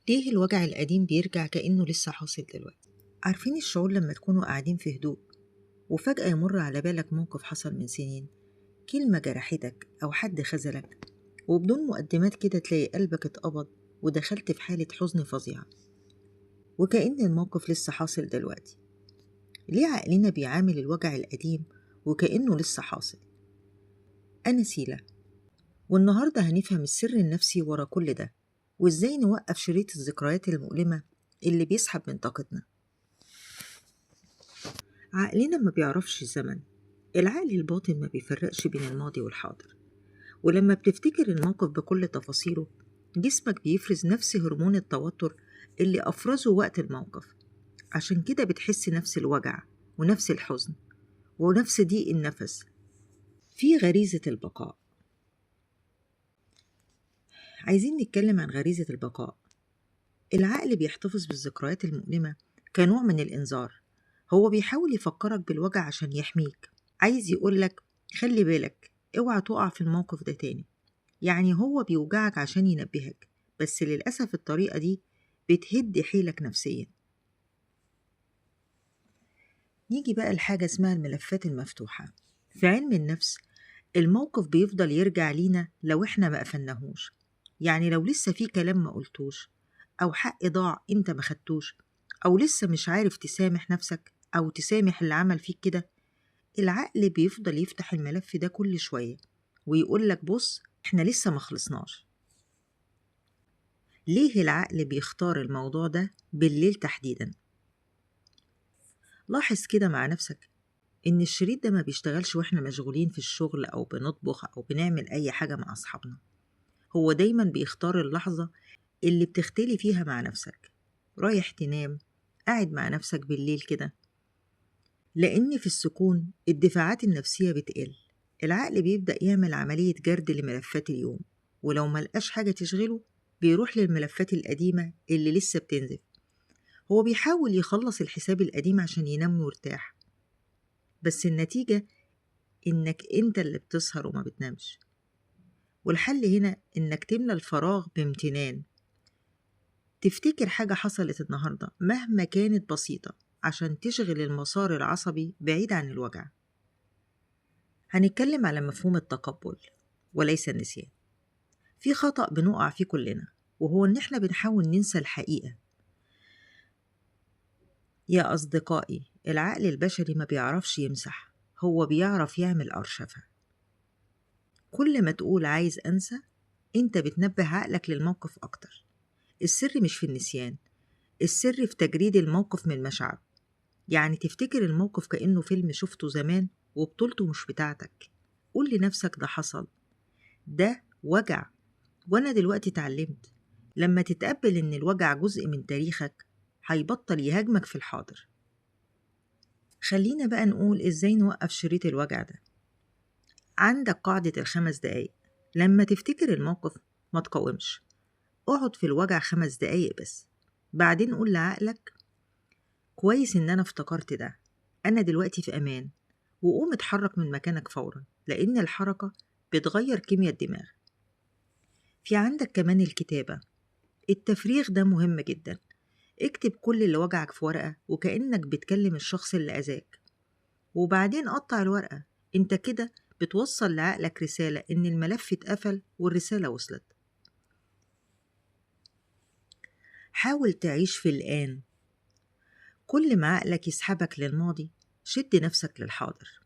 ليه الوجع القديم بيرجع كأنه لسه حاصل دلوقتي؟ عارفين الشعور لما تكونوا قاعدين في هدوء وفجأة يمر على بالك موقف حصل من سنين، كلمة جرحتك أو حد خذلك، وبدون مقدمات كده تلاقي قلبك اتقبض ودخلت في حالة حزن فظيعة وكأن الموقف لسه حاصل دلوقتي. ليه عقلنا بيعامل الوجع القديم وكأنه لسه حاصل؟ أنا سيلا، والنهاردة هنفهم السر النفسي ورا كل ده، وإزاي نوقف شريط الذكريات المؤلمة اللي بيسحب من طاقتنا. عقلنا ما بيعرفش الزمن، العقل الباطن ما بيفرقش بين الماضي والحاضر، ولما بتفتكر الموقف بكل تفاصيله جسمك بيفرز نفس هرمون التوتر اللي أفرزه وقت الموقف. عشان كده بتحس نفس الوجع ونفس الحزن ونفس ضيق النفس. في غريزة البقاء. عايزين نتكلم عن غريزة البقاء. العقل بيحتفظ بالذكريات المؤلمة كنوع من الإنذار. هو بيحاول يفكرك بالوجع عشان يحميك، عايز يقولك خلي بالك، اوعى تقع في الموقف ده تاني. يعني هو بيوجعك عشان ينبهك، بس للأسف الطريقة دي بتهد حيلك نفسيا. نيجي بقى لحاجة اسمها الملفات المفتوحة. في علم النفس الموقف بيفضل يرجع لينا لو احنا ما قفلناهوش. يعني لو لسه في كلام ما قلتوش، أو حق ضاع انت ما خدتوش، أو لسه مش عارف تسامح نفسك أو تسامح اللي عمل فيك كده، العقل بيفضل يفتح الملف ده كل شوية ويقولك بص احنا لسه ما خلصناش. ليه العقل بيختار الموضوع ده بالليل تحديدا؟ لاحظ كده مع نفسك إن الشريط ده ما بيشتغلش وإحنا مشغولين في الشغل أو بنطبخ أو بنعمل أي حاجة مع أصحابنا. هو دايما بيختار اللحظة اللي بتختلي فيها مع نفسك، رايح تنام، قاعد مع نفسك بالليل كده، لأن في السكون الدفاعات النفسية بتقل. العقل بيبدأ يعمل عملية جرد لملفات اليوم، ولو ملقاش حاجة تشغله بيروح للملفات القديمة اللي لسه بتنزف. هو بيحاول يخلص الحساب القديم عشان ينام ويرتاح، بس النتيجة إنك أنت اللي بتسهر وما بتنامش. والحل هنا إنك تملى الفراغ بامتنان. تفتكر حاجة حصلت النهاردة مهما كانت بسيطة عشان تشغل المسار العصبي بعيد عن الوجع. هنتكلم على مفهوم التقبل وليس النسيان. في خطأ بنقع فيه كلنا، وهو إن إحنا بنحاول ننسى الحقيقة. يا أصدقائي، العقل البشري ما بيعرفش يمسح، هو بيعرف يعمل أرشفة. كل ما تقول عايز أنسى، أنت بتنبه عقلك للموقف أكتر. السر مش في النسيان، السر في تجريد الموقف من مشاعره. يعني تفتكر الموقف كأنه فيلم شفته زمان وبطولته مش بتاعتك. قول لنفسك ده حصل، ده وجع، وأنا دلوقتي اتعلمت. لما تتقبل إن الوجع جزء من تاريخك هيبطل يهاجمك في الحاضر. خلينا بقى نقول إزاي نوقف شريط الوجع ده. عندك قاعدة ال5 دقايق. لما تفتكر الموقف ما تقاومش، اقعد في الوجع 5 دقايق بس، بعدين قول لعقلك كويس إن أنا افتكرت ده، أنا دلوقتي في أمان، وقوم اتحرك من مكانك فورا، لأن الحركة بتغير كيمياء الدماغ. في عندك كمان الكتابة. التفريغ ده مهم جدا. اكتب كل اللي وجعك في ورقة وكأنك بتكلم الشخص اللي أذاك، وبعدين قطع الورقة. انت كده بتوصل لعقلك رسالة إن الملف اتقفل والرسالة وصلت. حاول تعيش في الآن. كل ما عقلك يسحبك للماضي شد نفسك للحاضر.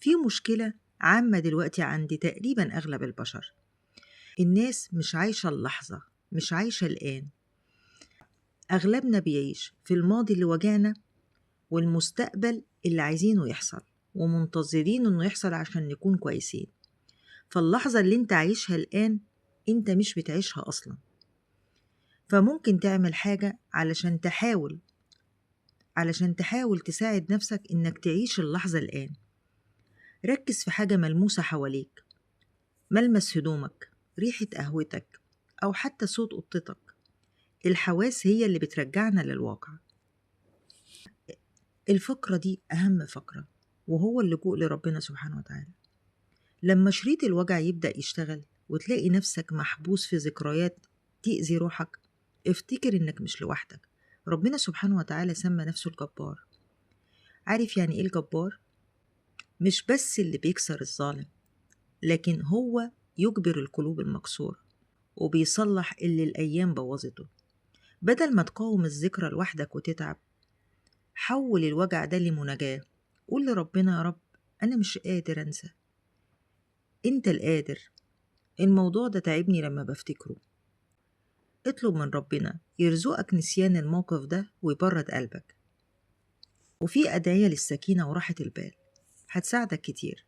في مشكلة عامة دلوقتي عند تقريبا أغلب البشر. الناس مش عايشة اللحظة، مش عايشة الآن. أغلبنا بيعيش في الماضي اللي وجعنا والمستقبل اللي عايزينه يحصل ومنتظرين إنه يحصل عشان نكون كويسين. فاللحظة اللي انت عايشها الآن انت مش بتعيشها أصلا. فممكن تعمل حاجة علشان تحاول تساعد نفسك إنك تعيش اللحظة الآن. ركز في حاجة ملموسة حواليك، ملمس هدومك، ريحة قهوتك، أو حتى صوت قطتك. الحواس هي اللي بترجعنا للواقع. الفقرة دي أهم فقرة، وهو اللجوء لربنا سبحانه وتعالى. لما شريط الوجع يبدأ يشتغل وتلاقي نفسك محبوس في ذكريات تأذي روحك، افتكر إنك مش لوحدك. ربنا سبحانه وتعالى سمى نفسه الجبار. عارف يعني إيه الجبار؟ مش بس اللي بيكسر الظالم، لكن هو يجبر القلوب المكسورة وبيصلح اللي الأيام بوظته. بدل ما تقاوم الذكرى لوحدك وتتعب، حول الوجع ده لمناجاة. قول لربنا: يا رب، أنا مش قادر أنسى، أنت القادر. الموضوع ده تعبني لما بفتكره. اطلب من ربنا يرزقك نسيان الموقف ده ويبرد قلبك. وفي أدعية للسكينة وراحة البال هتساعدك كتير.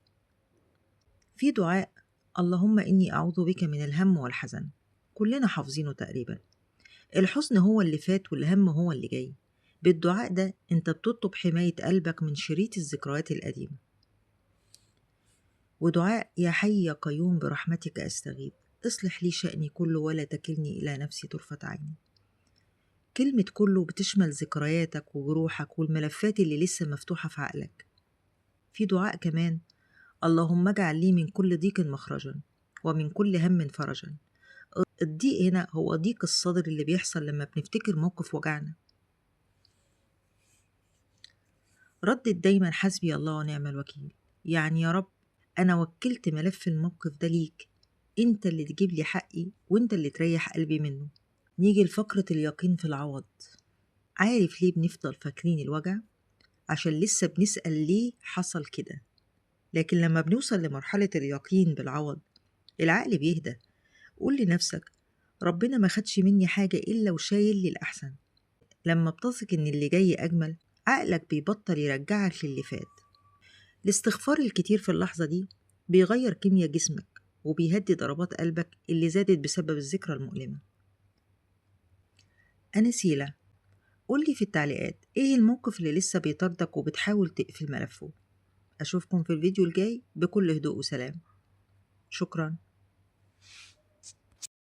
في دعاء: اللهم إني أعوذ بك من الهم والحزن، كلنا حافظينه تقريبا. الحزن هو اللي فات والهم هو اللي جاي. بالدعاء ده انت بتطلب حماية قلبك من شريط الذكريات القديمة. ودعاء: يا حي يا قيوم برحمتك أستغيث، اصلح لي شأني كله ولا تكلني إلى نفسي طرفة عيني. كلمة كله بتشمل ذكرياتك وجروحك والملفات اللي لسه مفتوحة في عقلك. في دعاء كمان: اللهم اجعل لي من كل ضيق مخرجا ومن كل هم فرجا. الضيق هنا هو ضيق الصدر اللي بيحصل لما بنفتكر موقف وجعنا. ردد دايما: حسبي الله ونعم الوكيل. يعني يا رب، أنا وكلت ملف الموقف ده ليك، أنت اللي تجيب لي حقي وأنت اللي تريح قلبي منه. نيجي لفقرة اليقين في العوض. عارف ليه بنفضل فاكرين الوجع؟ عشان لسه بنسأل ليه حصل كده. لكن لما بنوصل لمرحلة اليقين بالعوض، العقل بيهدى. قول لنفسك: ربنا ما خدش مني حاجة إلا وشايل لي الأحسن. لما بتثق إن اللي جاي أجمل، عقلك بيبطل يرجعك للي فات. الاستغفار الكتير في اللحظة دي بيغير كيمياء جسمك وبيهدي ضربات قلبك اللي زادت بسبب الذكرى المؤلمة. أنا سيلا. قولي في التعليقات إيه الموقف اللي لسه بيطاردك وبتحاول تقفل ملفه. أشوفكم في الفيديو الجاي بكل هدوء وسلام. شكراً.